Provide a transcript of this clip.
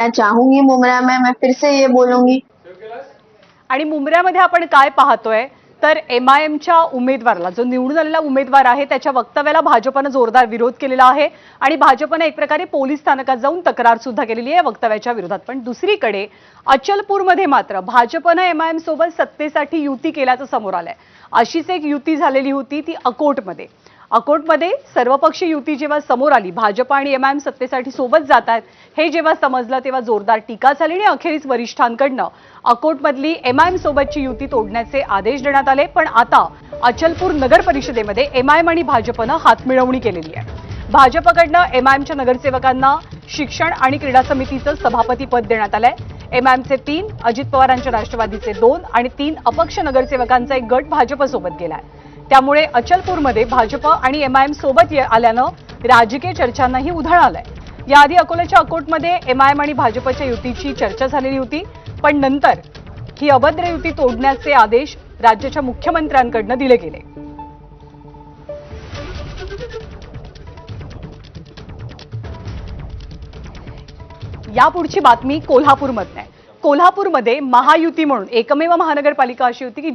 मैं चाहूंगी मुमरा में, मैं फिर से ये बोलूंगी। आणि मुंबऱ्यामध्ये आपण काय पाहतोय तर एमआयएमच्या उमेदवाराला, जो निवडून आलेला उमेदवार आहे, त्याच्या वक्तव्याला भाजपनं जोरदार विरोध केलेला आहे आणि भाजपनं एक प्रकारे पोलीस स्थानकात जाऊन तक्रार सुद्धा केलेली आहे वक्तव्याच्या विरोधात। पण दुसरीकडे अचलपूरमध्ये मात्र भाजपनं एमआयएम सोबत सत्तेसाठी युती केल्याचं समोर आलंय। अशीच एक युती झालेली होती ती अकोटमध्ये। अकोटमध्ये सर्वपक्षीय युती जेव्हा समोर आली, भाजप आणि एमआयएम सत्तेसाठी सोबत जात आहेत हे जेव्हा समजलं तेव्हा जोरदार टीका झाली आणि अखेरीस वरिष्ठांकडनं अकोटमधली एमआयएम सोबतची युती तोडण्याचे आदेश देण्यात आले। पण आता अचलपूर नगर परिषदेमध्ये एमआयएम आणि भाजपनं हातमिळवणी केलेली आहे। भाजपकडनं एमआयएमच्या नगरसेवकांना शिक्षण आणि क्रीडा समितीचं सभापती पद देण्यात आलंय। एमआयएमचे 3, अजित पवारांच्या राष्ट्रवादीचे 2 आणि 3 अपक्ष नगरसेवकांचा एक गट भाजपसोबत गेलाय। त्यामुळे अचलपूरमध्ये भाजप आणि एमआयएम सोबत आल्यानं राजकीय चर्चांनाही उधाण आलंय। याआधी अकोल्याच्या अकोटमध्ये एमआयएम आणि भाजपच्या युतीची चर्चा झालेली होती, पण नंतर ही अभद्र युती तोडण्याचे आदेश राज्याच्या मुख्यमंत्र्यांकडून दिले गेले। यापुढची बातमी कोल्हापूरमधून आहे। कोल्हापूरमध्ये महायुती म्हणून एकमेव महानगरपालिका अशी होती की